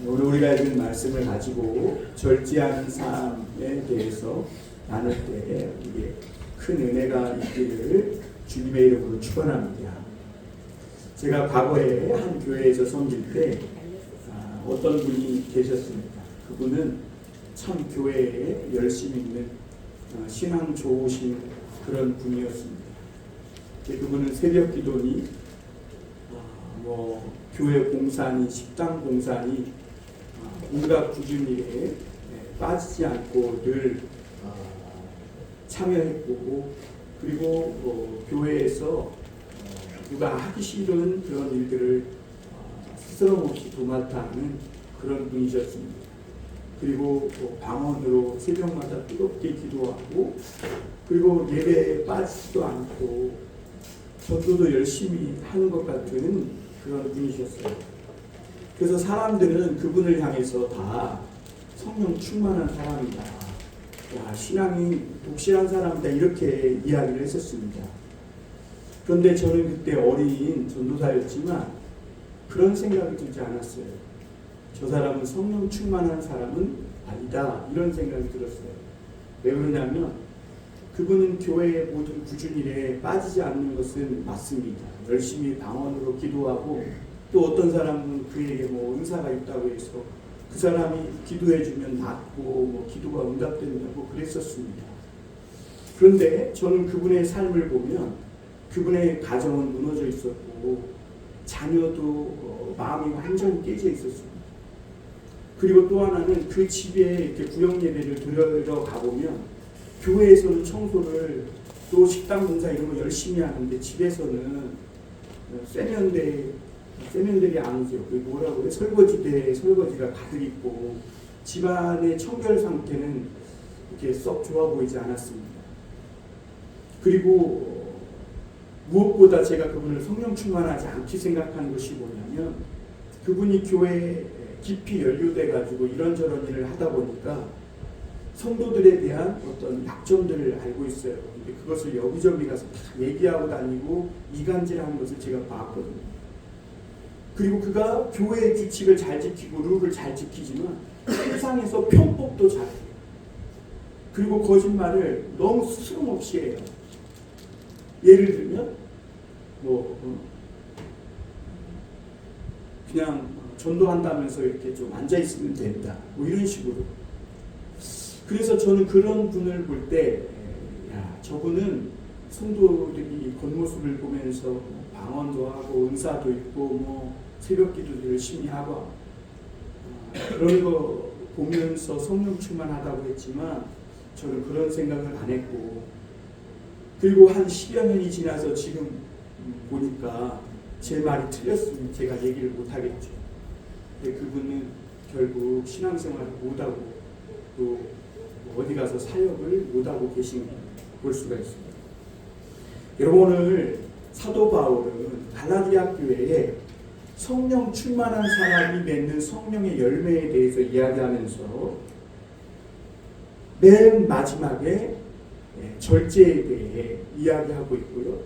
오늘 우리가 읽은 말씀을 가지고 절제하는 삶에 대해서 나눌 때 이게 큰 은혜가 있기를 주님의 이름으로 축원합니다. 제가 과거에 한 교회에서 섬길 때 어떤 분이 계셨습니다. 그분은 참 교회에 열심히 있는 신앙 좋으신 그런 분이었습니다. 그분은 새벽 기도니 교회 봉사니 식당 봉사니 온갖 꾸준히 일에 빠지지 않고 늘 참여했고, 그리고 교회에서 누가 하기 싫은 그런 일들을 스스럼 없이 도맡아 하는 그런 분이셨습니다. 그리고 방언으로 새벽마다 뜨겁게 기도하고, 그리고 예배에 빠지지도 않고 전도도 열심히 하는 것 같은 그런 분이셨어요. 그래서 사람들은 그분을 향해서 다 성령 충만한 사람이다, 신앙이 독실한 사람이다, 이렇게 이야기를 했었습니다. 그런데 저는 그때 어린 전도사였지만 그런 생각이 들지 않았어요. 저 사람은 성령 충만한 사람은 아니다, 이런 생각이 들었어요. 왜 그러냐면 그분은 교회의 모든 꾸준히 일에 빠지지 않는 것은 맞습니다. 열심히 방언으로 기도하고, 또 어떤 사람은 그에게 은사가 있다고 해서 그 사람이 기도해주면 낫고 기도가 응답된다고 그랬었습니다. 그런데 저는 그분의 삶을 보면 그분의 가정은 무너져 있었고 자녀도 마음이 완전히 깨져 있었습니다. 그리고 또 하나는 그 집에 이렇게 구역 예배를 드리러 가보면 교회에서는 청소를, 또 식당 봉사 이런 거 열심히 하는데 집에서는 세면대가 아니죠. 그 뭐라고 해? 설거지대에 설거지가 가득 있고 집안의 청결 상태는 이렇게 썩 좋아 보이지 않았습니다. 그리고 무엇보다 제가 그분을 성령 충만하지 않게 생각한 것이 뭐냐면, 그분이 교회에 깊이 연루돼 가지고 이런저런 일을 하다 보니까 성도들에 대한 어떤 약점들을 알고 있어요. 근데 그것을 여기저기 가서 다 얘기하고 다니고 이간질하는 것을 제가 봤거든요. 그리고 그가 교회의 규칙을 잘 지키고 룰을 잘 지키지만 세상에서 편법도 잘해요. 그리고 거짓말을 너무 스스럼 없이 해요. 예를 들면 그냥 전도한다면서 이렇게 좀 앉아 있으면 된다, 이런 식으로. 그래서 저는 그런 분을 볼 때, 저분은 성도들이 겉모습을 보면서 방언도 하고 은사도 있고 새벽기도도 열심히 하고 그런 거 보면서 성령 충만하다고 했지만 저는 그런 생각을 안 했고, 그리고 한 10여 년이 지나서 지금 보니까 제 말이 틀렸으면 제가 얘기를 못 하겠죠. 근데 그분은 결국 신앙생활을 못하고 또 어디 가서 사역을 못하고 계신 걸 볼 수가 있습니다. 여러분, 오늘 사도 바울은 갈라디아 교회에 성령 충만한 사람이 맺는 성령의 열매에 대해서 이야기하면서 맨 마지막에 절제에 대해 이야기하고 있고요.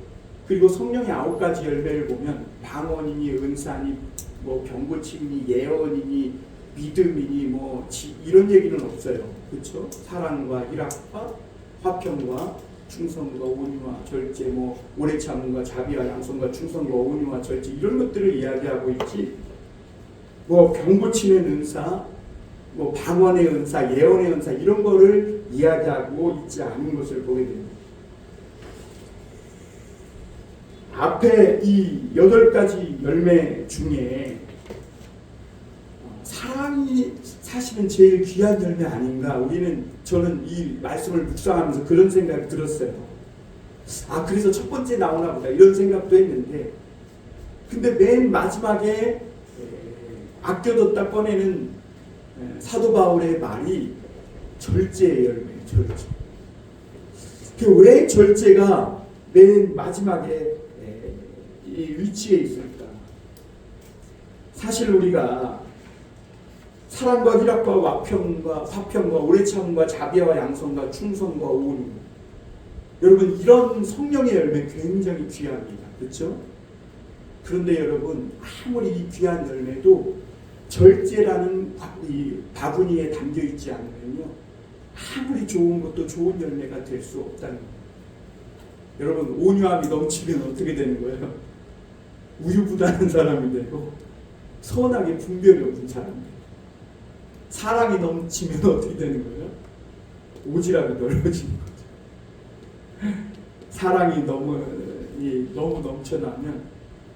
그리고 성령의 9가지 열매를 보면 방언이니 은사니 병고침이니 예언이니 믿음이니 이런 얘기는 없어요. 그렇죠? 사랑과 희락과 화평과 충성과 온유와 절제, 오래 참음과 자비와 양성과 충성과 온유와 절제, 이런 것들을 이야기하고 있지, 병고침의 은사, 방언의 은사, 예언의 은사, 이런 거를 이야기하고 있지 않은 것을 보게 됩니다. 앞에 이 8가지 열매 중에 사랑이 사실은 제일 귀한 열매 아닌가, 저는 이 말씀을 묵상하면서 그런 생각이 들었어요. 그래서 첫 번째 나오나 보다, 이런 생각도 했는데, 근데 맨 마지막에 아껴뒀다 꺼내는 사도 바울의 말이 절제의 열매예요. 절제. 왜 절제가 맨 마지막에 이 위치에 있을까? 사실 우리가 사랑과 희락과 화평과 오래 참음과 자비와 양성과 충성과 온유, 여러분, 이런 성령의 열매 굉장히 귀합니다. 그렇죠? 그런데 여러분, 아무리 이 귀한 열매도 절제라는 이 바구니에 담겨 있지 않으면요, 아무리 좋은 것도 좋은 열매가 될 수 없다는 거예요. 여러분, 온유함이 넘치면 어떻게 되는 거예요? 우유부단한 사람이 되고 선악의 분별이 없는 사람이 돼요. 사랑이 넘치면 어떻게 되는 거예요? 오지랖이 넓어지는 거죠. 사랑이 너무 넘쳐나면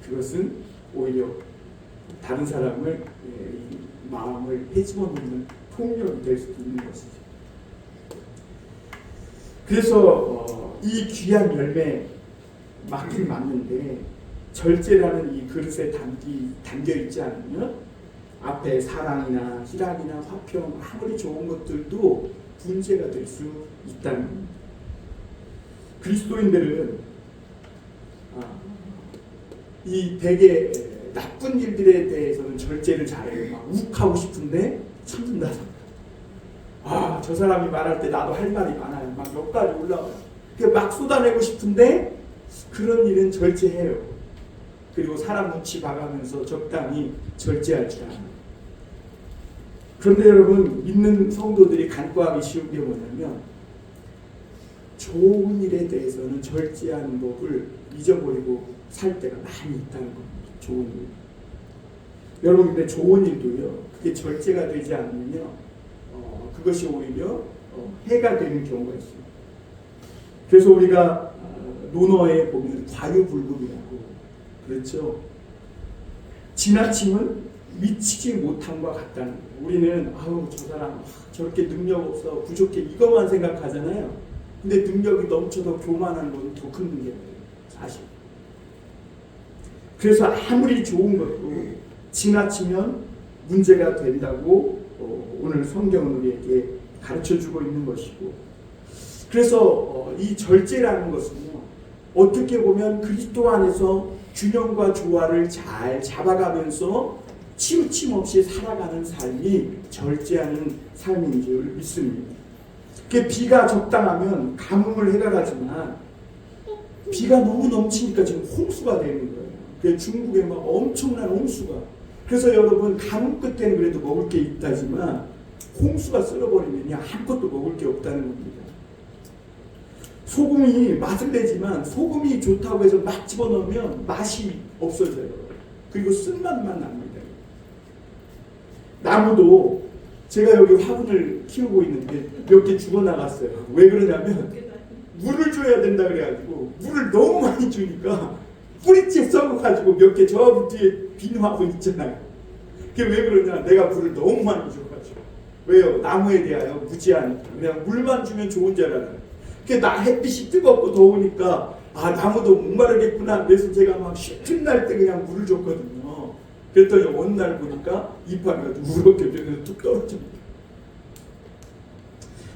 그것은 오히려 다른 사람을 마음을 헤집어 놓는 폭력이 될 수도 있는 것이죠. 그래서 이 귀한 열매 맞긴 맞는데 절제라는 이 그릇에 담겨 있지 않으면 앞에 사랑이나 희락이나 화평 아무리 좋은 것들도 문제가 될 수 있다는 겁니다. 그리스도인들은 이 되게 나쁜 일들에 대해서는 절제를 잘해요. 막 욱하고 싶은데 참는다. 저 사람이 말할 때 나도 할 말이 많아요. 막 몇 가지 올라와요. 막 쏟아내고 싶은데 그런 일은 절제해요. 그리고 사람 눈치 봐가면서 적당히 절제할 줄 알아요. 그런데 여러분, 믿는 성도들이 간과하기 쉬운 게 뭐냐면 좋은 일에 대해서는 절제하는 법을 잊어버리고 살 때가 많이 있다는 겁니다. 좋은 일. 여러분, 근데 좋은 일도요, 그게 절제가 되지 않으면요, 그것이 오히려 해가 되는 경우가 있습니다. 그래서 우리가 논어에 보면 과유불급이라고, 그렇죠? 지나침은 미치지 못함과 같다는 거예요. 우리는 저 사람 저렇게 능력 없어 부족해 이것만 생각하잖아요. 근데 능력이 넘쳐서 교만한 건 더 큰 문제예요, 사실. 그래서 아무리 좋은 것도 지나치면 문제가 된다고 오늘 성경은 우리에게 가르쳐주고 있는 것이고, 그래서 이 절제라는 것은요, 어떻게 보면 그리스도 안에서 균형과 조화를 잘 잡아가면서 치우침 없이 살아가는 삶이 절제하는 삶인 줄 믿습니다. 비가 적당하면 가뭄을 해결하지만 비가 너무 넘치니까 지금 홍수가 되는 거예요. 중국에 막 엄청난 홍수가. 그래서 여러분, 가뭄 끝에는 그래도 먹을 게 있다지만 홍수가 쓸어버리면 아무것도 먹을 게 없다는 겁니다. 소금이 맛을 내지만 소금이 좋다고 해서 막 집어넣으면 맛이 없어져요. 그리고 쓴맛만 납니다. 나무도 제가 여기 화분을 키우고 있는데 몇 개 죽어나갔어요. 왜 그러냐면 물을 줘야 된다 그래가지고 물을 너무 많이 주니까 뿌리째 썩어가지고 몇 개 저 뒤에 빈 화분 있잖아요. 그게 왜 그러냐, 내가 물을 너무 많이 줘가지고. 왜요? 나무에 대하여 무지하니까. 그냥 물만 주면 좋은 줄 알아요. 나 햇빛이 뜨겁고 더우니까 나무도 목마르겠구나. 그래서 제가 막 쉴 날 때 그냥 물을 줬거든요. 그랬더니 어느 날 보니까 이파리가 우렇게 변해서 뚝 떨어집니다.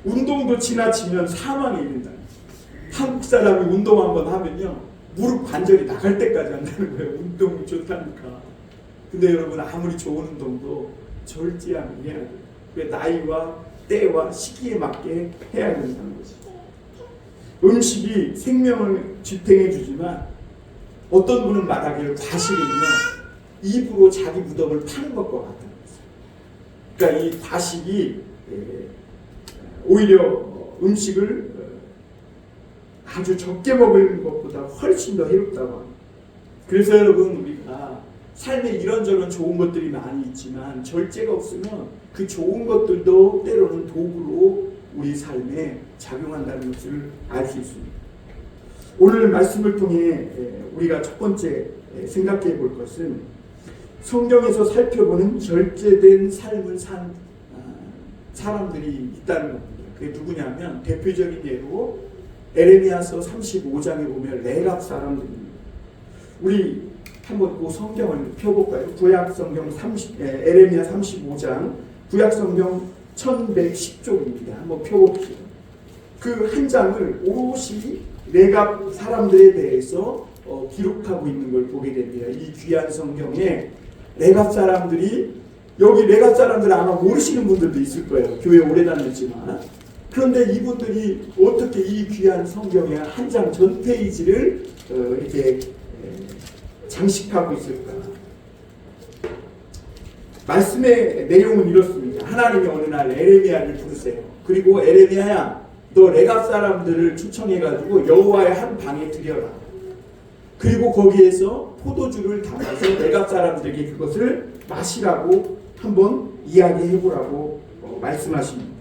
운동도 지나치면 사망에 이른다. 한국 사람이 운동 한번 하면요, 무릎 관절이 나갈 때까지 한다는 거예요. 운동이 좋다니까. 근데 여러분, 아무리 좋은 운동도 절제하면 해야 돼요. 왜? 나이와 때와 시기에 맞게 해야 된다는 거죠. 음식이 생명을 지탱해 주지만 어떤 분은 말하기를 과식은요, 입으로 자기 무덤을 파는 것과 같다는 거죠. 그러니까 이 과식이 오히려 음식을 아주 적게 먹는 것보다 훨씬 더 해롭다고 합니다. 그래서 여러분, 우리가 삶에 이런저런 좋은 것들이 많이 있지만 절제가 없으면 그 좋은 것들도 때로는 도구로 우리 삶에 작용한다는 것을 알 수 있습니다. 오늘 말씀을 통해 우리가 첫 번째 생각해 볼 것은 성경에서 살펴보는 절제된 삶을 산 사람들이 있다는 겁니다. 그게 누구냐면 대표적인 예로 에레미야서 35장에 보면 레갑 사람들입니다. 우리 한번 그 성경을 펴볼까요? 구약성경 에레미야 35장 구약성경 1110쪽입니다. 한번 펴봅시다. 그 한 장을 오롯이 레갑 사람들에 대해서 기록하고 있는 걸 보게 됩니다. 이 귀한 성경에 레갑 사람들이, 여기 레갑 사람들 아마 모르시는 분들도 있을 거예요. 교회 오래 다녔지만. 그런데 이분들이 어떻게 이 귀한 성경의 한 장 전 페이지를 이렇게 장식하고 있을까? 말씀의 내용은 이렇습니다. 하나님이 어느 날 에레미야를 부르세요. 그리고 에레미야야, 너 레갑 사람들을 초청해가지고 여호와의 한 방에 들여라. 그리고 거기에서 포도주를 담아서 레갑 사람들에게 그것을 마시라고 한번 이야기해보라고 말씀하십니다.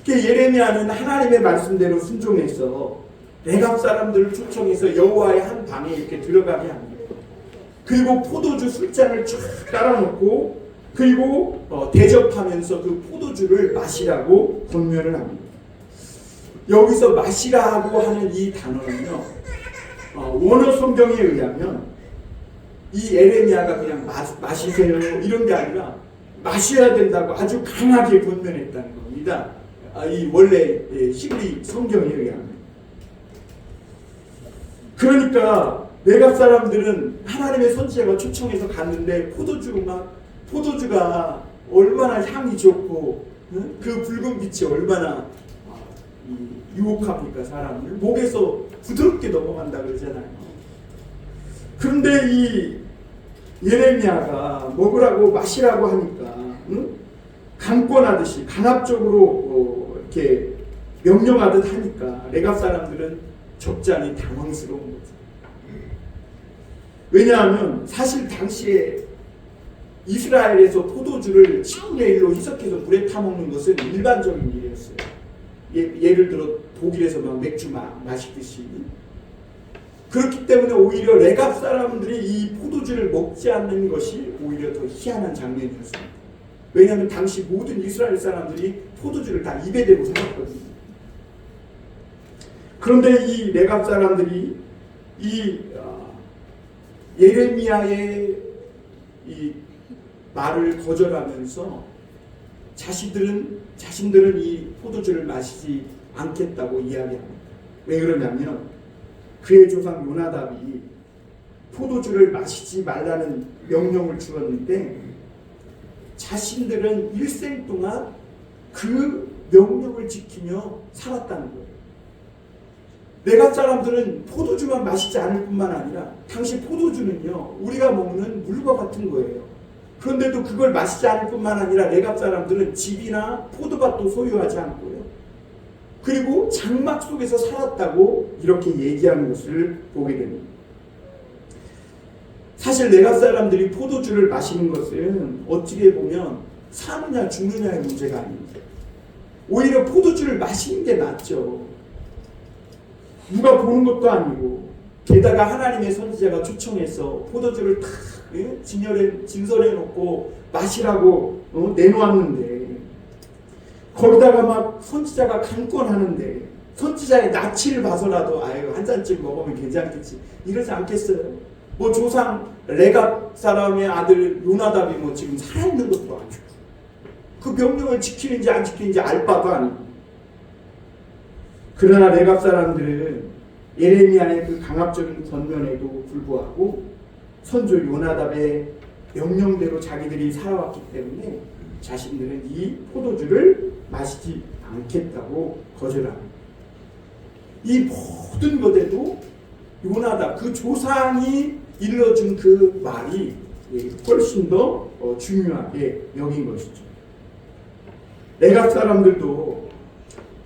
예레미야는 하나님의 말씀대로 순종해서 레갑 사람들을 초청해서 여호와의 한 방에 이렇게 들어가게 합니다. 그리고 포도주 술잔을 쫙 깔아놓고 그리고 대접하면서 그 포도주를 마시라고 권면을 합니다. 여기서 마시라고 하는 이 단어는요, 원어 성경에 의하면 이 에레미야가 그냥 마시세요 이런 게 아니라 마셔야 된다고 아주 강하게 권면했다는 겁니다. 이 원래 히브리 성경에 의하면. 그러니까 레갑 사람들은 하나님의 선지자가 초청해서 갔는데 포도주가 얼마나 향이 좋고 그 붉은 빛이 얼마나 유혹합니까? 사람을 목에서 부드럽게 넘어간다 그러잖아요. 그런데 이 예레미야가 먹으라고 마시라고 하니까 강권하듯이 강압적으로 이렇게 명령하듯 하니까 레갑 사람들은 적잖이 당황스러운 거죠. 왜냐하면 사실 당시에 이스라엘에서 포도주를 10분의 1로 희석해서 물에 타먹는 것은 일반적인 일이었어요. 예를 들어 독일에서 막 맥주 마시듯이. 그렇기 때문에 오히려 레갑 사람들이 이 포도주를 먹지 않는 것이 오히려 더 희한한 장면이었습니다. 왜냐하면 당시 모든 이스라엘 사람들이 포도주를 다 입에 대고 살았거든요. 그런데 이 레갑 사람들이 이 예레미야의 이 말을 거절하면서 자신들은 이 포도주를 마시지 않겠다고 이야기합니다. 왜 그러냐면 그의 조상 요나답이 포도주를 마시지 말라는 명령을 주었는데 자신들은 일생 동안 그 명령을 지키며 살았다는 거예요. 레갑 사람들은 포도주만 마시지 않을 뿐만 아니라 당시 포도주는요 우리가 먹는 물과 같은 거예요. 그런데도 그걸 마시지 않을 뿐만 아니라 레갑 사람들은 집이나 포도밭도 소유하지 않고요. 그리고 장막 속에서 살았다고 이렇게 얘기하는 것을 보게 됩니다. 사실 레갑 사람들이 포도주를 마시는 것은 어떻게 보면 사느냐 죽느냐의 문제가 아닙니다. 오히려 포도주를 마시는 게 낫죠. 누가 보는 것도 아니고 게다가 하나님의 선지자가 초청해서 포도주를 탁 진설해 놓고 마시라고 내놓았는데 거기다가 막 선지자가 강권하는데 선지자의 낯을 봐서라도 아유 한 잔쯤 먹으면 괜찮겠지 이러지 않겠어요? 뭐 조상 레갑 사람의 아들 요나답이 뭐 지금 살아있는 것도 아니고 그 명령을 지키는지 안 지키는지 알 바도 아니고. 그러나 레갑 사람들은 예레미야의 그 강압적인 권면에도 불구하고 선조 요나답의 명령대로 자기들이 살아왔기 때문에 자신들은 이 포도주를 마시지 않겠다고 거절합니다. 이 모든 것에도 요나답 그 조상이 일러준 그 말이 훨씬 더 중요하게 여긴 것이죠. 레갑 사람들도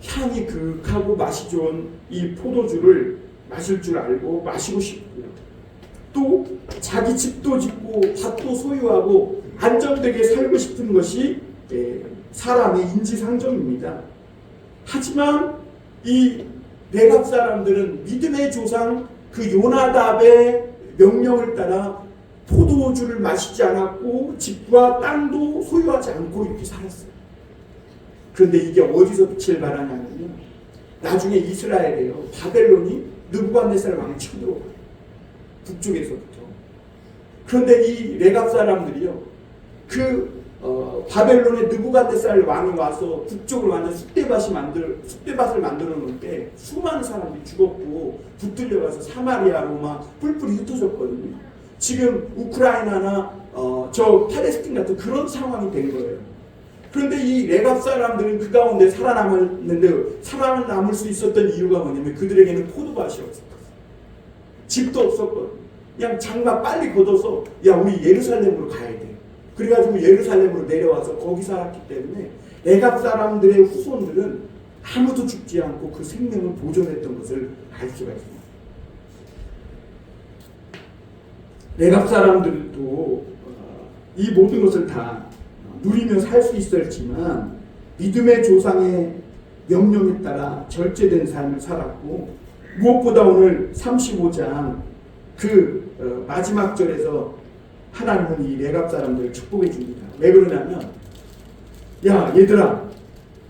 향이 그윽하고 맛이 좋은 이 포도주를 마실 줄 알고 마시고 싶고요. 또 자기 집도 짓고 밭도 소유하고 안정되게 살고 싶은 것이 사람의 인지상정입니다. 하지만 이 레갑 사람들은 믿음의 조상 그 요나답의 명령을 따라 포도주를 마시지 않았고 집과 땅도 소유하지 않고 이렇게 살았어요. 그런데 이게 어디서 빛을 발하냐면요. 나중에 이스라엘에요. 바벨론이 느부갓네살 왕이 쳐들어와요. 북쪽에서부터. 그런데 이 레갑 사람들이요. 바벨론의 느부갓네살 왕이 와서 북쪽을 완전 쑥대밭을 만들어 놓을 때 수많은 사람들이 죽었고 붙들려가서 사마리아로 막 뿔뿔이 흩어졌거든요. 지금 우크라이나나 저 팔레스틴 같은 그런 상황이 된 거예요. 그런데 이 레갑 사람들은 그 가운데 살아남았는데 살아남을 수 있었던 이유가 뭐냐면 그들에게는 포도밭이 없었거든요. 집도 없었거든요. 그냥 장막 빨리 걷어서 야 우리 예루살렘으로 가야 돼. 그래가지고 예루살렘으로 내려와서 거기 살았기 때문에 레갑 사람들의 후손들은 아무도 죽지 않고 그 생명을 보존했던 것을 알 수가 있습니다. 레갑 사람들도 이 모든 것을 다 누리며 살 수 있었지만 믿음의 조상의 명령에 따라 절제된 삶을 살았고, 무엇보다 오늘 35장 그 마지막 절에서 하나님은 이 레갑 사람들을 축복해 줍니다. 왜 그러냐면, 야 얘들아,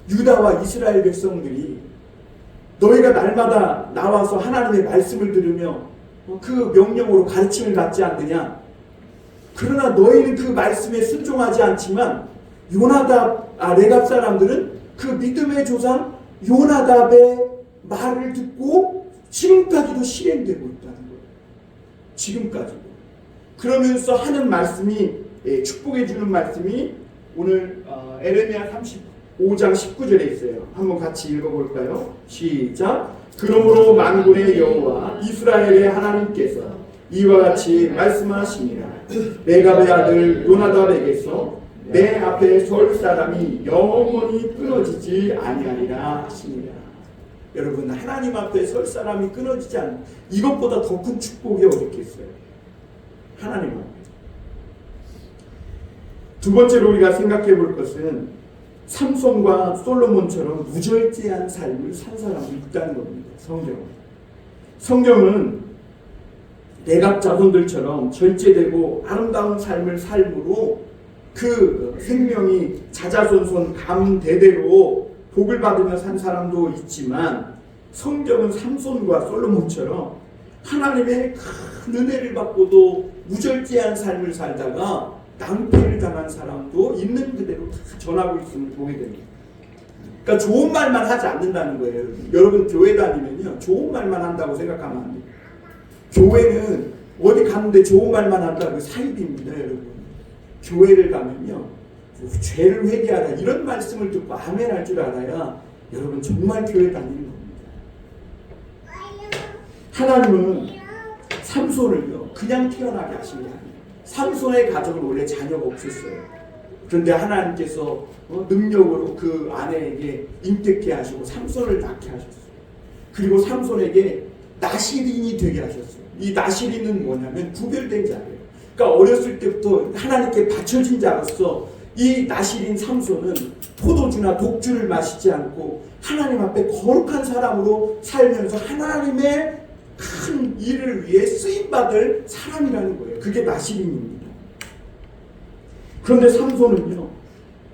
유다와 이스라엘 백성들이 너희가 날마다 나와서 하나님의 말씀을 들으며 그 명령으로 가르침을 받지 않느냐? 그러나 너희는 그 말씀에 순종하지 않지만 레갑 사람들은 그 믿음의 조상 요나답의 말을 듣고 지금까지도 실행되고 있다는 거예요. 지금까지도. 그러면서 하는 말씀이, 축복해 주는 말씀이 오늘 에레미야 35장 19절에 있어요. 한번 같이 읽어볼까요? 시작. 그러므로 만군의 여호와 이스라엘의 하나님께서 이와 같이 말씀하시니라. 레갑의 아들 요나답에게서 내 앞에 설 사람이 영원히 끊어지지 아니하리라 하시니라. 여러분, 하나님 앞에 설 사람이 끊어지지 않는, 이것보다 더 큰 축복이 어디 있겠어요? 하나님 앞에. 두 번째로 우리가 생각해 볼 것은 삼손과 솔로몬처럼 무절제한 삶을 산 사람이 있다는 겁니다. 성경은 레갑 자손들처럼 절제되고 아름다운 삶을 삶으로 그 생명이 자자손손 감대대로 복을 받으며 산 사람도 있지만, 성경은 삼손과 솔로몬처럼 하나님의 큰 은혜를 받고도 무절제한 삶을 살다가 낭패를 당한 사람도 있는 그대로 다 전하고 있음을 보게 됩니다. 그러니까 좋은 말만 하지 않는다는 거예요. 여러분 교회 다니면요, 좋은 말만 한다고 생각하면 안 돼요. 교회는 어디 갔는데 좋은 말만 한다고 사입입니다, 여러분. 교회를 가면요, 죄를 회개하라 이런 말씀을 듣고 아멘 할 줄 알아야 여러분 정말 교회 다니는 겁니다. 하나님은 삼손을요 그냥 태어나게 하신 게 아니에요. 삼손의 가정은 원래 자녀가 없었어요. 그런데 하나님께서 능력으로 그 아내에게 잉태케 하시고 삼손을 낳게 하셨어요. 그리고 삼손에게 나시린이 되게 하셨어요. 이 나시린은 뭐냐면 구별된 자예요. 그러니까 어렸을 때부터 하나님께 바쳐진 자로서 이 나시린 삼손은 포도주나 독주를 마시지 않고 하나님 앞에 거룩한 사람으로 살면서 하나님의 큰 일을 위해 쓰임받을 사람이라는 거예요. 그게 나시린입니다. 그런데 삼손은요,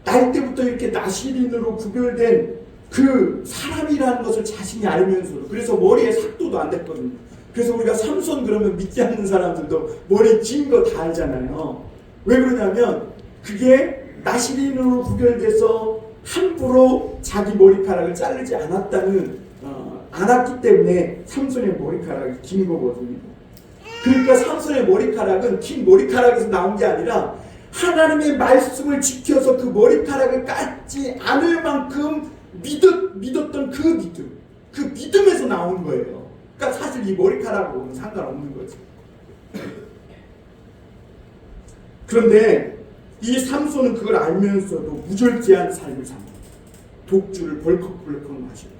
날 때부터 이렇게 나시린으로 구별된 그 사람이라는 것을 자신이 알면서도, 그래서 머리에 삭도도 안 됐거든요. 그래서 우리가 삼손 그러면 믿지 않는 사람들도 머리 긴 거 다 알잖아요. 왜 그러냐면 그게 나시린으로 구별돼서 함부로 자기 머리카락을 자르지 않았기 때문에 삼손의 머리카락이 긴 거거든요. 그러니까 삼손의 머리카락은 긴 머리카락에서 나온 게 아니라 하나님의 말씀을 지켜서 그 머리카락을 깎지 않을 만큼 믿었던 그 믿음에서 나온 거예요. 그러니까 사실 이 머리카락하고는 상관없는 거죠. 그런데 이 삼손은 그걸 알면서도 무절제한 삶을 삽니다. 독주를 벌컥벌컥 마시고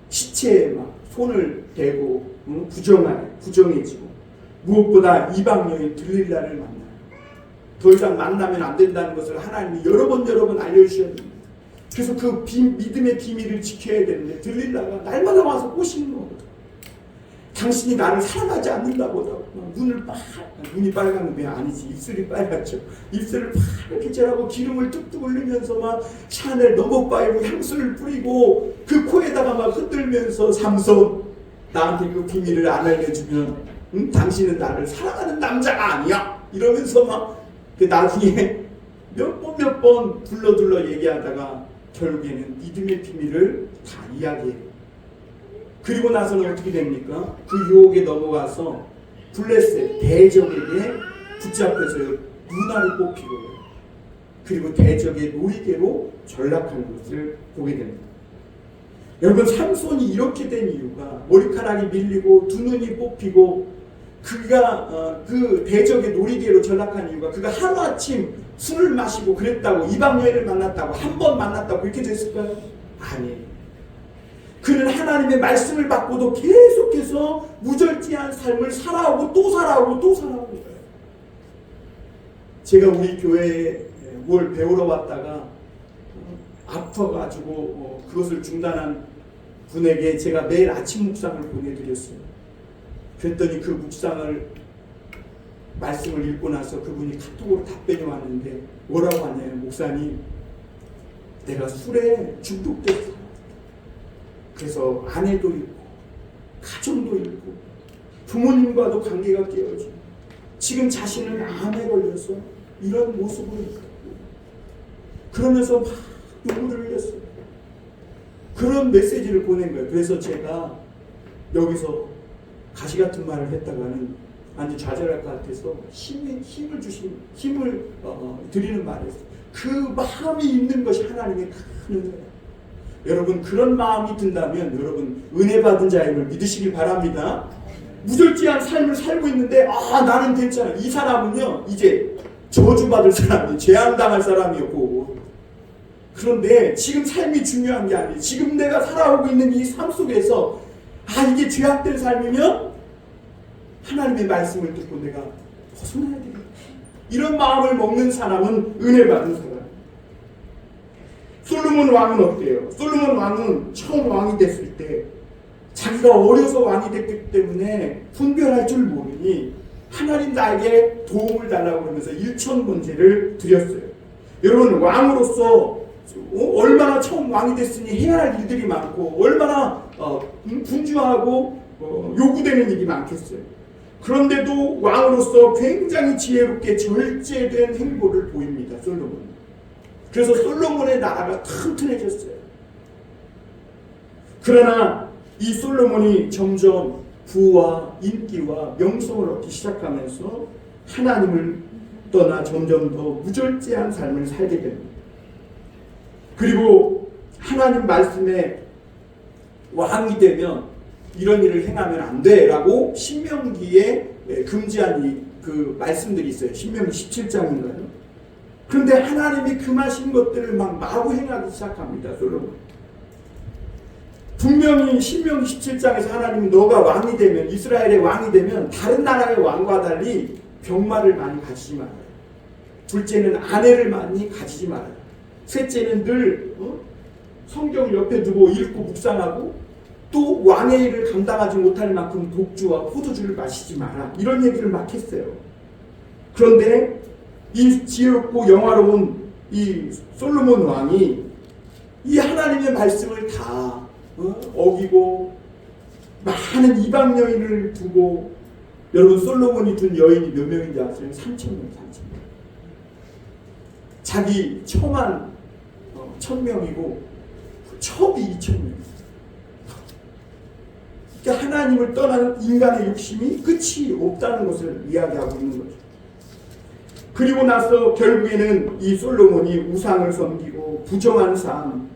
시체에 막 손을 대고 부정해지고, 무엇보다 이방 여인 들릴라를 만나요. 더 이상 만나면 안 된다는 것을 하나님이 여러 번 알려주셨는데, 그래서 그 믿음의 비밀을 지켜야 되는데 들릴라가 날마다 와서 꼬시는 거거든. 당신이 나를 사랑하지 않는다고 눈이 빨간 게 아니지, 입술이 빨갛죠. 입술을 파랗게 칠하고 기름을 뚝뚝 흘리면서 막 샤넬 넘버파이브 향수를 뿌리고 그 코에다가 막 흔들면서, 삼손 나한테 그 비밀을 안 알려주면 당신은 나를 사랑하는 남자가 아니야 이러면서 막 나중에 몇 번 둘러 얘기하다가 결국에는 믿음의 비밀을 다 이야기해요. 그리고 나서는 어떻게 됩니까? 그 유혹에 넘어가서 블레셋 대적에게 붙잡혀서 눈알을 뽑히고요. 그리고 대적의 놀이개로 전락하는 것을 보게 됩니다. 여러분, 삼손이 이렇게 된 이유가 머리카락이 밀리고 두 눈이 뽑히고 그가 그 대적의 놀이개로 전락한 이유가 그가 하루아침 술을 마시고 그랬다고, 이방 여인을 만났다고, 한 번 만났다고 그렇게 됐을까요? 아니에요. 그는 하나님의 말씀을 받고도 계속해서 무절제한 삶을 살아오고 또 살아오고 또 살아오고 있어요. 제가 우리 교회에 뭘 배우러 왔다가 아파가지고 그것을 중단한 분에게 제가 매일 아침 묵상을 보내드렸어요. 그랬더니 그 묵상을 말씀을 읽고 나서 그분이 카톡으로 답변이 왔는데 뭐라고 하냐면, 목사님, 내가 술에 중독됐어. 그래서 아내도 잃고 가정도 잃고 부모님과도 관계가 깨어지고 지금 자신은 암에 걸려서 이런 모습으로 있고, 그러면서 막 눈물을 흘렸어요. 그런 메시지를 보낸 거예요. 그래서 제가 여기서 가시 같은 말을 했다가는 완전 좌절할 것 같아서 힘을 드리는 말이었어요. 그 마음이 있는 것이 하나님의 큰 은혜예요. 여러분, 그런 마음이 든다면 여러분 은혜 받은 자임을 믿으시기 바랍니다. 무절제한 삶을 살고 있는데 나는 괜찮아. 이 사람은요 이제 저주받을 사람이, 재앙당할 사람이었고, 그런데 지금 삶이 중요한 게 아니에요. 지금 내가 살아오고 있는 이 삶 속에서 이게 죄악된 삶이면 하나님의 말씀을 듣고 내가 벗어나야 되겠다. 이런 마음을 먹는 사람은 은혜 받은 사람. 솔로몬 왕은 어때요? 솔로몬 왕은 처음 왕이 됐을 때 자기가 어려서 왕이 됐기 때문에 분별할 줄 모르니 하나님 나에게 도움을 달라고 하면서 일천번제를 드렸어요. 여러분, 왕으로서 얼마나 처음 왕이 됐으니 해야 할 일들이 많고 얼마나 분주하고 요구되는 일이 많겠어요. 그런데도 왕으로서 굉장히 지혜롭게 절제된 행보를 보입니다, 솔로몬. 그래서 솔로몬의 나라가 튼튼해졌어요. 그러나 이 솔로몬이 점점 부와 인기와 명성을 얻기 시작하면서 하나님을 떠나 점점 더 무절제한 삶을 살게 됩니다. 그리고 하나님 말씀에 왕이 되면 이런 일을 행하면 안 돼라고 신명기에 금지한 그 말씀들이 있어요. 신명기 17장인가요? 그런데 하나님이 금하신 것들을 막 마구 행하기 시작합니다, 솔로몬. 분명히 신명기 17장에서 하나님이 너가 왕이 되면, 이스라엘의 왕이 되면 다른 나라의 왕과 달리 병마를 많이 가지지 말아요. 둘째는 아내를 많이 가지지 말아요. 셋째는 늘 성경을 옆에 두고 읽고 묵상하고, 또 왕의 일을 감당하지 못할 만큼 독주와 포도주를 마시지 마라. 이런 얘기를 막 했어요. 그런데 이 지혜롭고 영화로운 이 솔로몬 왕이 이 하나님의 말씀을 다 어기고 많은 이방 여인을 두고, 여러분 솔로몬이 둔 여인이 몇 명인지 아세요? 3,000명. 자기 처만 1,000명이고 첩이 2,000명. 그러니까 하나님을 떠나는 인간의 욕심이 끝이 없다는 것을 이야기하고 있는 거죠. 그리고 나서 결국에는 이 솔로몬이 우상을 섬기고 부정한 삶,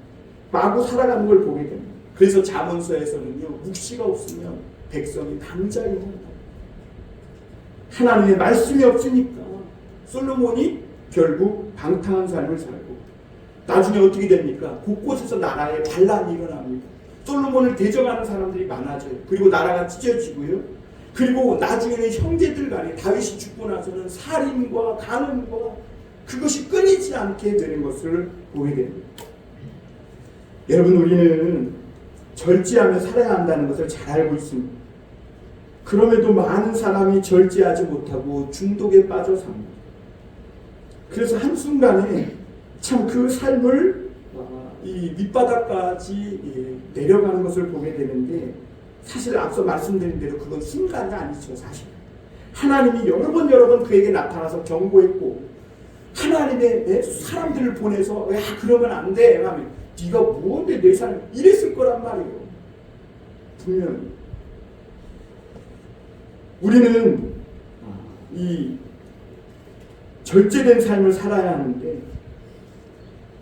마구 살아가는 걸 보게 됩니다. 그래서 잠언서에서는요, 묵시가 없으면 백성이 당장이 한다. 하나님의 말씀이 없으니까 솔로몬이 결국 방탕한 삶을 살고, 나중에 어떻게 됩니까? 곳곳에서 나라에 반란이 일어납니다. 솔로몬을 대적하는 사람들이 많아져요. 그리고 나라가 찢어지고요. 그리고 나중에는 형제들 간에 다윗이 죽고 나서는 살인과 간음과 그것이 끊이지 않게 되는 것을 보게 됩니다. 여러분, 우리는 절제하며 살아야 한다는 것을 잘 알고 있습니다. 그럼에도 많은 사람이 절제하지 못하고 중독에 빠져 삽니다. 그래서 한순간에 참 그 삶을 이 밑바닥까지 내려가는 것을 보게 되는데, 사실 앞서 말씀드린 대로 그건 순간이 아니죠. 사실 하나님이 여러 번 그에게 나타나서 경고했고, 하나님의 사람들을 보내서 야 그러면 안 돼 하면 네가 뭔데 내 삶 이랬을 거란 말이에요. 분명히 우리는 이 절제된 삶을 살아야 하는데,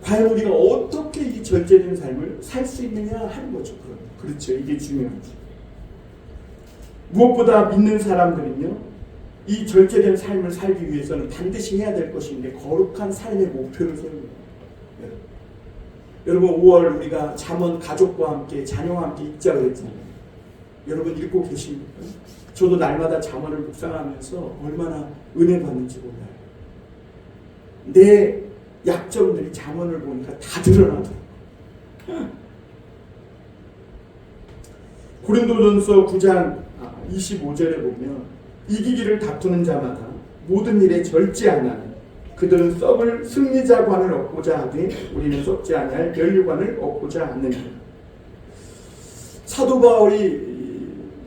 과연 우리가 어떻게 이 절제된 삶을 살 수 있느냐 하는 거죠. 그렇죠. 이게 중요하죠. 무엇보다 믿는 사람들은요, 이 절제된 삶을 살기 위해서는 반드시 해야 될 것인데 거룩한 삶의 목표를 세웁니다. 여러분 5월 우리가 잠언 가족과 함께 자녀와 함께 읽자 그랬잖아요. 여러분 읽고 계십니까? 저도 날마다 잠언을 묵상하면서 얼마나 은혜 받는지 몰라요. 내 약점들이 잠언을 보니까 다 드러나더라고요. 고린도전서 9장 25절에 보면 이기기를 다투는 자마다 모든 일에 절제하나니 그들은 썩을 승리자관을 얻고자 하되 우리는 썩지 아니할 면류관을 얻고자 하느니라. 사도 바울이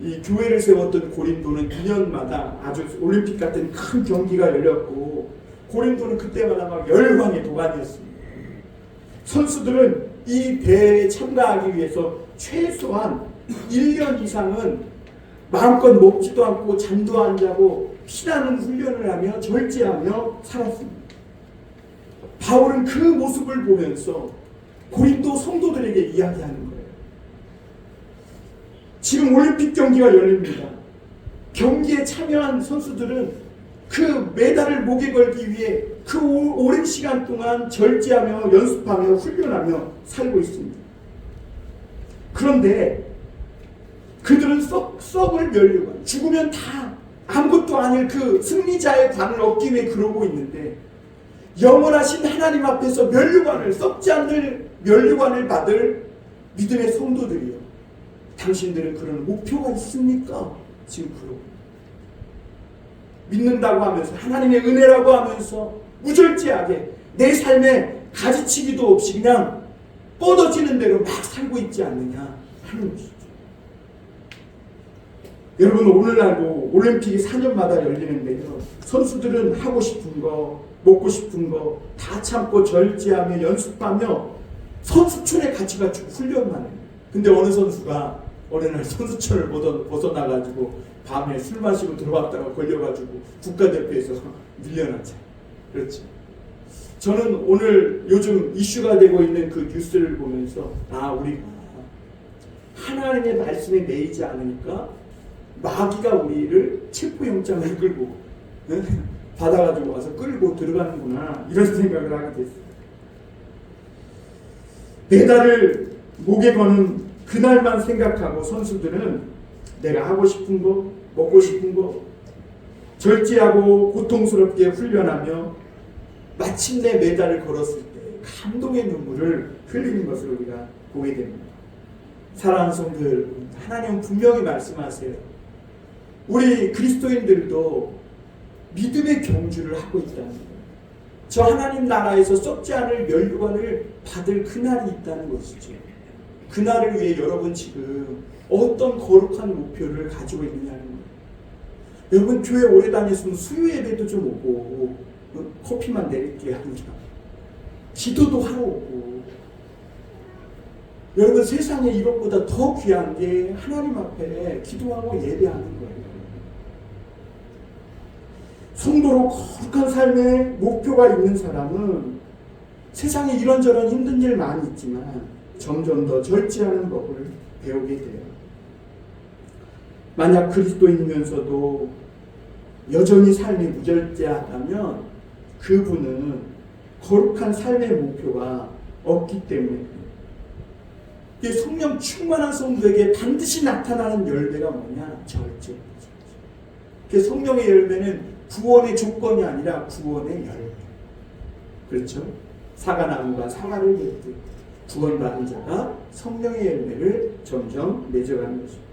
이 교회를 세웠던 고린도는 2년마다 아주 올림픽 같은 큰 경기가 열렸고 고린도는 그때마다 막 열광의 도가니였습니다. 선수들은 이 대회에 참가하기 위해서 최소한 1년 이상은 마음껏 먹지도 않고 잠도 안 자고 피나는 훈련을 하며 절제하며 살았습니다. 바울은 그 모습을 보면서 고린도 성도들에게 이야기하는 거예요. 지금 올림픽 경기가 열립니다. 경기에 참여한 선수들은 그 메달을 목에 걸기 위해 그 오랜 시간 동안 절제하며 연습하며 훈련하며 살고 있습니다. 그런데 그들은 썩을 면류관, 죽으면 다 아무것도 아닐 그 승리자의 관을 얻기 위해 그러고 있는데 영원하신 하나님 앞에서 면류관을, 썩지 않는 면류관을 받을 믿음의 성도들이요, 당신들은 그런 목표가 있습니까? 지금 그러고 믿는다고 하면서 하나님의 은혜라고 하면서 무절제하게 내 삶에 가지치기도 없이 그냥 뻗어지는 대로 막 살고 있지 않느냐 하는 것이죠. 여러분 오늘날도 올림픽이 4년마다 열리는데요, 선수들은 하고 싶은 거, 먹고 싶은 거 다 참고 절제하며 연습하며 선수촌에 같이 가지고 훈련만 해요. 근데 어느 선수가 어느 날 선수촌을 벗어나가지고 밤에 술 마시고 들어왔다가 걸려가지고 국가대표에서 밀려났잖아요. 그렇죠. 저는 오늘 요즘 이슈가 되고 있는 그 뉴스를 보면서 우리가 하나님의 말씀에 매이지 않으니까 마귀가 우리를 체포영장을 끌고 받아가지고 와서 끌고 들어가는구나, 이런 생각을 하게 됐어요. 메달을 목에 거는 그날만 생각하고 선수들은 내가 하고 싶은 거, 먹고 싶은 거 절제하고 고통스럽게 훈련하며 마침내 메달을 걸었을 때 감동의 눈물을 흘리는 것을 우리가 보게 됩니다. 사랑하는 성도 여러분, 하나님은 분명히 말씀하세요. 우리 그리스도인들도 믿음의 경주를 하고 있다는 거예요. 저 하나님 나라에서 썩지 않을 면류관을 받을 그날이 있다는 것이죠. 그날을 위해 여러분 지금 어떤 거룩한 목표를 가지고 있느냐는 거예요. 여러분 교회 오래 다녔으면 수요 예배도 좀 오고 커피만 내릴게 합니다. 기도도 하러 오고. 여러분 세상에 이것보다 더 귀한 게 하나님 앞에 기도하고 예배하는 거예요. 성도로 거룩한 삶의 목표가 있는 사람은 세상에 이런저런 힘든 일 많이 있지만 점점 더 절제하는 법을 배우게 돼요. 만약 그리스도인이면서도 여전히 삶이 무절제하다면 그분은 거룩한 삶의 목표가 없기 때문에 이게 성령 충만한 성도에게 반드시 나타나는 열매가 뭐냐? 절제. 그 성령의 열매는 구원의 조건이 아니라 구원의 열매. 그렇죠? 사과나무가 사과를 맺듯 구원받은 자가 성령의 열매를 점점 맺어가는 것입니다.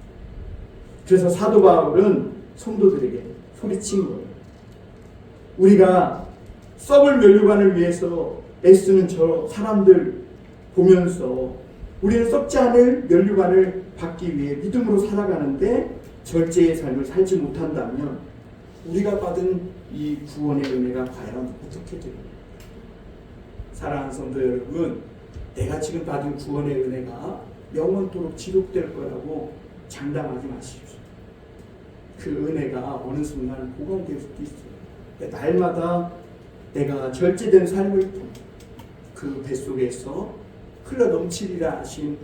그래서 사도 바울은 성도들에게 소리친 거예요. 우리가 썩을 면류관을 위해서 애쓰는 저 사람들 보면서 우리는 썩지 않을 면류관을 받기 위해 믿음으로 살아가는데 절제의 삶을 살지 못한다면 우리가 받은 이 구원의 은혜가 과연 어떻게 됩니까? 사랑하는 성도 여러분, 내가 지금 받은 구원의 은혜가 영원토록 지속될 거라고 장담하지 마십시오. 그 은혜가 어느 순간 보강될 수도 있어요. 날마다 내가 절제된 삶을 통해 그 뱃속에서 흘러 넘치리라 하신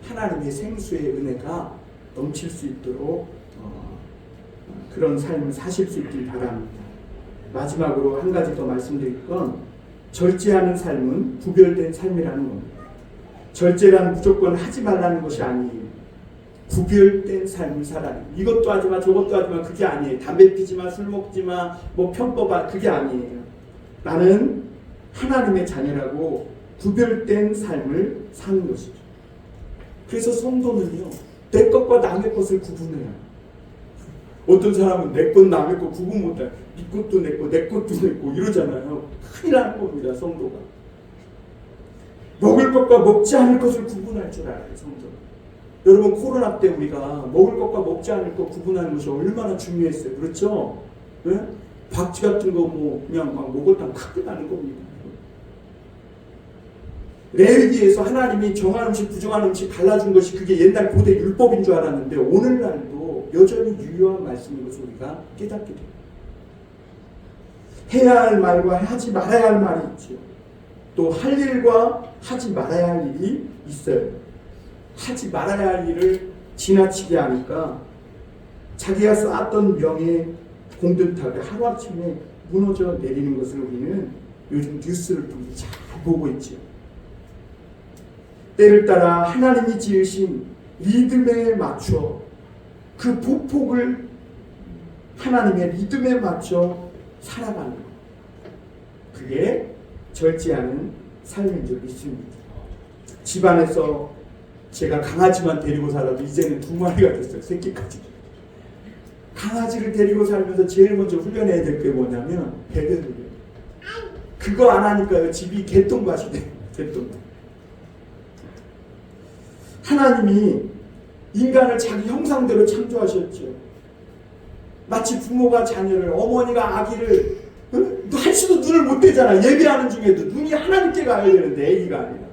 하나님의 생수의 은혜가 넘칠 수 있도록 그런 삶을 사실 수 있길 바랍니다. 마지막으로 한 가지 더 말씀드릴 건 절제하는 삶은 구별된 삶이라는 겁니다. 절제란 무조건 하지 말라는 것이 아니에요. 구별된 삶을 살아요. 이것도 하지 마, 저것도 하지 마, 그게 아니에요. 담배 피지 마, 술 먹지 마, 뭐 편법아, 그게 아니에요. 나는 하나님의 자녀라고 구별된 삶을 사는 것이죠. 그래서 성도는요, 내 것과 남의 것을 구분해요. 어떤 사람은 내 것 남의 것 구분 못해. 네 것도 내 것, 내 것도 내 것 이러잖아요. 큰일 나는 겁니다, 성도가. 먹을 것과 먹지 않을 것을 구분할 줄 알아요, 성도는. 여러분, 코로나 때 우리가 먹을 것과 먹지 않을 것 구분하는 것이 얼마나 중요했어요. 그렇죠? 네? 박쥐 같은 거 뭐 그냥 막 먹었다면 큰일 나는 겁니다. 레위기에서 하나님이 정한 음식, 부정한 음식 갈라준 것이 그게 옛날 고대 율법인 줄 알았는데 오늘날도 여전히 유효한 말씀인 것을 우리가 깨닫게 됩니다. 해야 할 말과 하지 말아야 할 말이 있죠. 또 할 일과 하지 말아야 할 일이 있어요. 하지 말아야 할 일을 지나치게 하니까 자기가 쌓았던 명예 공든탑이 하루아침에 무너져 내리는 것을 우리는 요즘 뉴스를 통해 잘 보고 있죠. 때를 따라 하나님이 지으신 리듬에 맞춰 그 보폭을 하나님의 리듬에 맞춰 살아가는 것. 그게 절제하는 삶인 줄 믿습니다. 집안에서 제가 강아지만 데리고 살아도 이제는 2마리가 됐어요. 새끼까지. 강아지를 데리고 살면서 제일 먼저 훈련해야 될 게 뭐냐면 배변 훈련. 그거 안 하니까요. 집이 개똥밭이 돼요. 개똥밭. 하나님이 인간을 자기 형상대로 창조하셨죠. 마치 부모가 자녀를, 어머니가 아기를 할수도 눈을 못 떼잖아. 예배하는 중에도 눈이 하나님께 가야 되는데 애기가 아니라.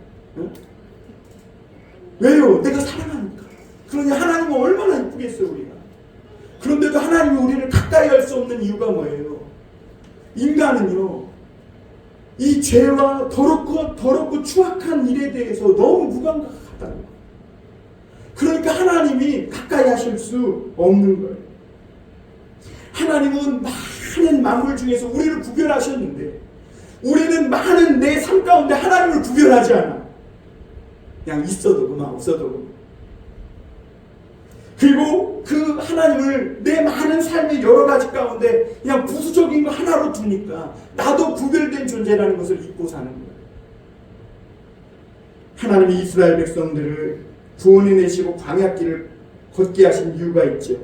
왜요? 내가 사랑하니까. 그러니 하나님은 얼마나 이쁘겠어요, 우리가. 그런데도 하나님이 우리를 가까이 할 수 없는 이유가 뭐예요? 인간은요, 이 죄와 더럽고 추악한 일에 대해서 너무 무감각하다는 거예요. 그러니까 하나님이 가까이 하실 수 없는 거예요. 하나님은 많은 만물 중에서 우리를 구별하셨는데 우리는 많은 내 삶 가운데 하나님을 구별하지 않아. 그냥 있어도 그만 없어도 그만. 그리고 그 하나님을 내 많은 삶의 여러 가지 가운데 그냥 부수적인 거 하나로 두니까 나도 구별된 존재라는 것을 잊고 사는 거예요. 하나님이 이스라엘 백성들을 구원해내시고 광야길을 걷게 하신 이유가 있죠.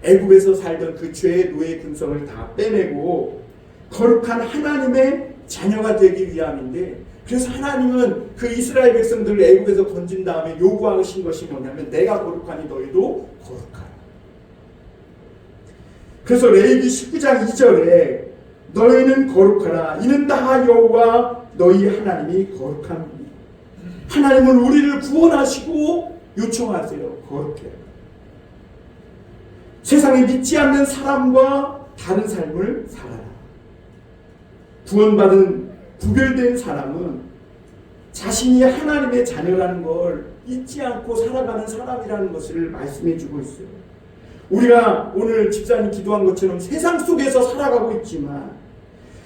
애굽에서 살던 그 죄의 노예 근성을 다 빼내고 거룩한 하나님의 자녀가 되기 위함인데, 그래서 하나님은 그 이스라엘 백성들을 애굽에서 건진 다음에 요구하신 것이 뭐냐면 내가 거룩하니 너희도 거룩하라. 그래서 레위기 19장 2절에 너희는 거룩하라. 이는 다 여호와 너희 하나님이 거룩합니다. 하나님은 우리를 구원하시고 요청하세요. 거룩해요. 세상에 믿지 않는 사람과 다른 삶을 살아라. 구원받은 구별된 사람은 자신이 하나님의 자녀라는 걸 잊지 않고 살아가는 사람이라는 것을 말씀해 주고 있어요. 우리가 오늘 집사님 기도한 것처럼 세상 속에서 살아가고 있지만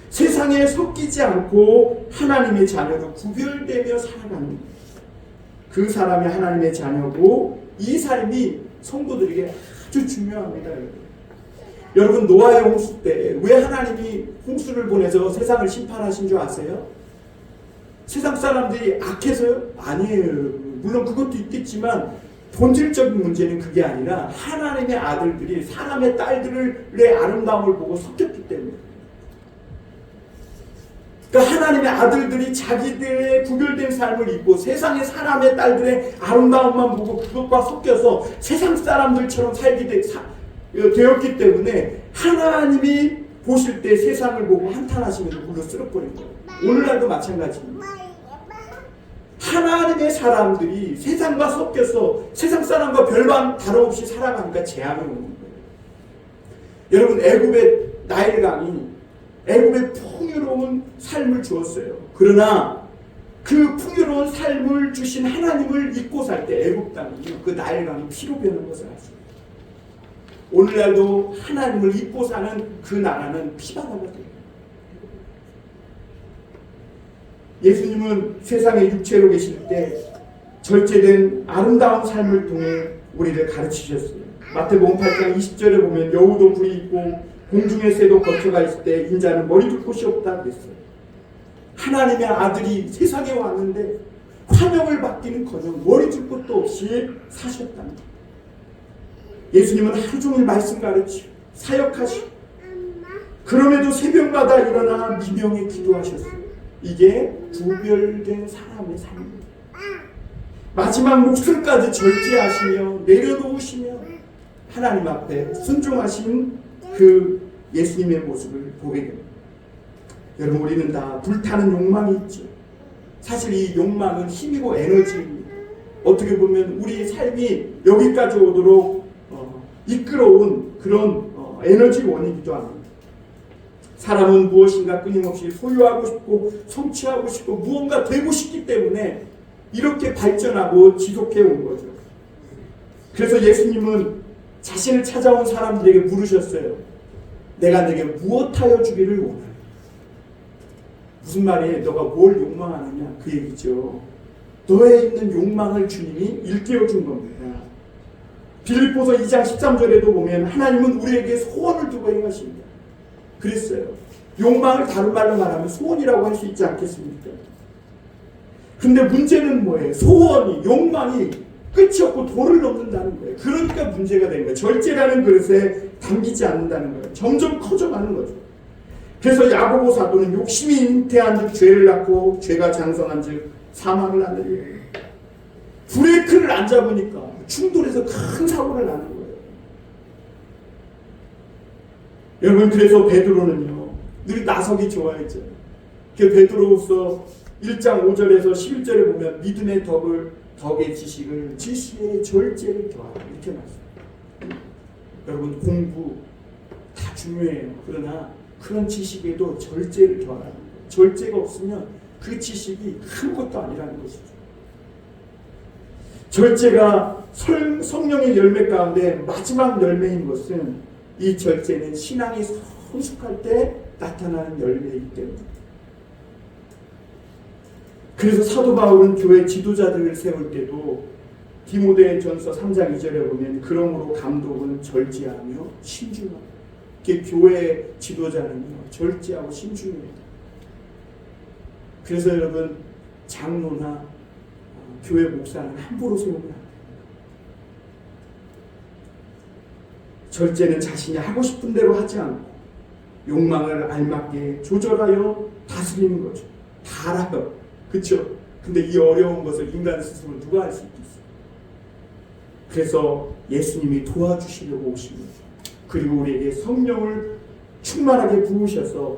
세상에 섞이지 않고 하나님의 자녀로 구별되며 살아가는 그 사람이 하나님의 자녀고, 이 삶이 성도들에게 아주 중요합니다. 여러분, 노아의 홍수 때 왜 하나님이 홍수를 보내서 세상을 심판하신 줄 아세요? 세상 사람들이 악해서요? 아니에요. 물론 그것도 있겠지만 본질적인 문제는 그게 아니라 하나님의 아들들이 사람의 딸들의 아름다움을 보고 섞였기 때문에. 그러니까 하나님의 아들들이 자기들의 구별된 삶을 입고 세상의 사람의 딸들의 아름다움만 보고 그것과 섞여서 세상 사람들처럼 살게 되었기 때문에 하나님이 보실 때 세상을 보고 한탄하시면서 물로 쓸어버린 거예요. 오늘날도 마찬가지입니다. 하나님의 사람들이 세상과 섞여서 세상 사람과 별반 다름없이 살아가니까 재앙이 오는 거예요. 여러분, 애굽의 나일강이 애굽의 풍요로운 삶을 주었어요. 그러나 그 풍요로운 삶을 주신 하나님을 잊고 살 때 애굽 땅이 그 나일강이 피로 변한 것을 알았습니다. 오늘날도 하나님을 잊고 사는 그 나라는 피바다가 돼요. 예수님은 세상에 육체로 계실 때 절제된 아름다운 삶을 통해 우리를 가르치셨어요. 마태복음 8장 20절에 보면 여우도 뿔이 있고 공중의 새도 거처가 있을 때 인자는 머리 둘 곳이 없다 그랬어요. 하나님의 아들이 세상에 왔는데 환영을 받기는커녕 머리 둘 곳도 없이 사셨답니다. 예수님은 하루 종일 말씀 가르치고 사역하시고 그럼에도 새벽마다 일어나 미명에 기도하셨어요. 이게 구별된 사람의 삶입니다. 마지막 목숨까지 절제하시며 내려놓으시며 하나님 앞에 순종하신 그 예수님의 모습을 보게 됩니다. 여러분, 우리는 다 불타는 욕망이 있죠. 사실 이 욕망은 힘이고 에너지입니다. 어떻게 보면 우리 삶이 여기까지 오도록 이끌어온 그런 에너지 원이기도 합니다. 사람은 무엇인가 끊임없이 소유하고 싶고 성취하고 싶고 무언가 되고 싶기 때문에 이렇게 발전하고 지속해 온 거죠. 그래서 예수님은 자신을 찾아온 사람들에게 물으셨어요. 내가 내게 무엇하여 주기를 원하냐? 무슨 말이에요? 너가 뭘 욕망하느냐? 그 얘기죠. 너에 있는 욕망을 주님이 일깨워 준 겁니다. 빌립보서 2장 13절에도 보면 하나님은 우리에게 소원을 두고 행하십니다. 그랬어요. 욕망을 다른 말로 말하면 소원이라고 할 수 있지 않겠습니까? 근데 문제는 뭐예요? 소원이, 욕망이 끝이 없고 도를 넘는다는 거예요. 그러니까 문제가 된 거예요. 절제라는 그릇에 담기지 않는다는 거예요. 점점 커져가는 거죠. 그래서 야고보 사도는 욕심이 잉태한 즉 죄를 낳고 죄가 장성한 즉 사망을 낳느니라. 브레이크를 안 잡으니까 충돌해서 큰 사고를 나는 거예요. 여러분, 그래서 베드로는요 늘 나서기 좋아했죠. 그 베드로후서 1장 5절에서 11절에 보면 믿음의 덕의 지식을 지식의 절제를 더하라 이렇게 말씀합니다. 여러분, 공부 다 중요해요. 그러나 그런 지식에도 절제를 더하라는 거예요. 절제가 없으면 그 지식이 아무것도 아니라는 것이죠. 절제가 성령의 열매 가운데 마지막 열매인 것은 이 절제는 신앙이 성숙할 때 나타나는 열매이기 때문에. 그래서 사도 바울은 교회 지도자들을 세울 때도 디모데전서 3장 2절에 보면 그러므로 감독은 절제하며 신중하고, 교회 지도자는요 절제하고 신중해요. 그래서 여러분, 장로나 교회 목사는 함부로 세우면 안 돼요. 절제는 자신이 하고 싶은 대로 하지 않고 욕망을 알맞게 조절하여 다스리는 거죠. 다 알아요. 그렇죠? 근데 이 어려운 것을 인간 스스로 누가 할 수 있겠어요? 그래서 예수님이 도와주시려고 오신 거죠. 그리고 우리에게 성령을 충만하게 부으셔서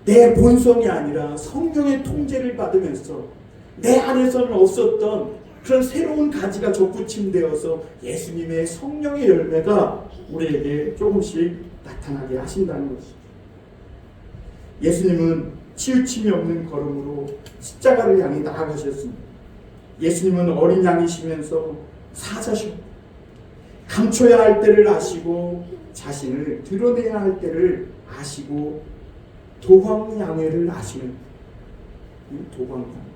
내 본성이 아니라 성령의 통제를 받으면서 내 안에서는 없었던 그런 새로운 가지가 접붙임되어서 예수님의 성령의 열매가 우리에게 조금씩 나타나게 하신다는 것이죠. 예수님은 치우침이 없는 걸음으로 십자가를 향해 나아가셨습니다. 예수님은 어린 양이시면서 사자셨고 감춰야 할 때를 아시고 자신을 드러내야 할 때를 아시고 도광양회를 아시는, 도광양,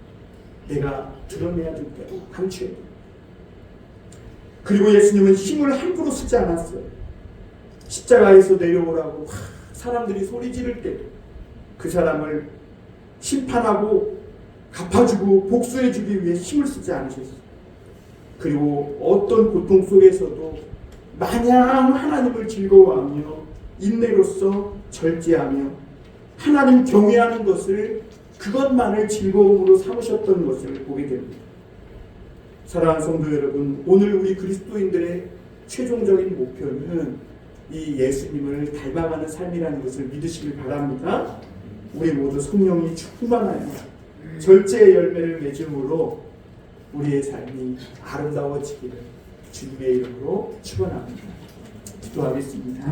내가 드러내야 될 때로 감춰야 돼. 그리고 예수님은 힘을 함부로 쓰지 않았어요. 십자가에서 내려오라고 사람들이 소리 지를 때도 그 사람을 심판하고 갚아주고 복수해주기 위해 힘을 쓰지 않으셨어요. 그리고 어떤 고통 속에서도 마냥 하나님을 즐거워하며 인내로서 절제하며 하나님 경외하는 것을, 그것만을 즐거움으로 삼으셨던 것을 보게 됩니다. 사랑하는 성도 여러분, 오늘 우리 그리스도인들의 최종적인 목표는 이 예수님을 닮아가는 삶이라는 것을 믿으시길 바랍니다. 우리 모두 성령이 충만하여 절제의 열매를 맺음으로 우리의 삶이 아름다워지기를 주님의 이름으로 축원합니다. 기도하겠습니다.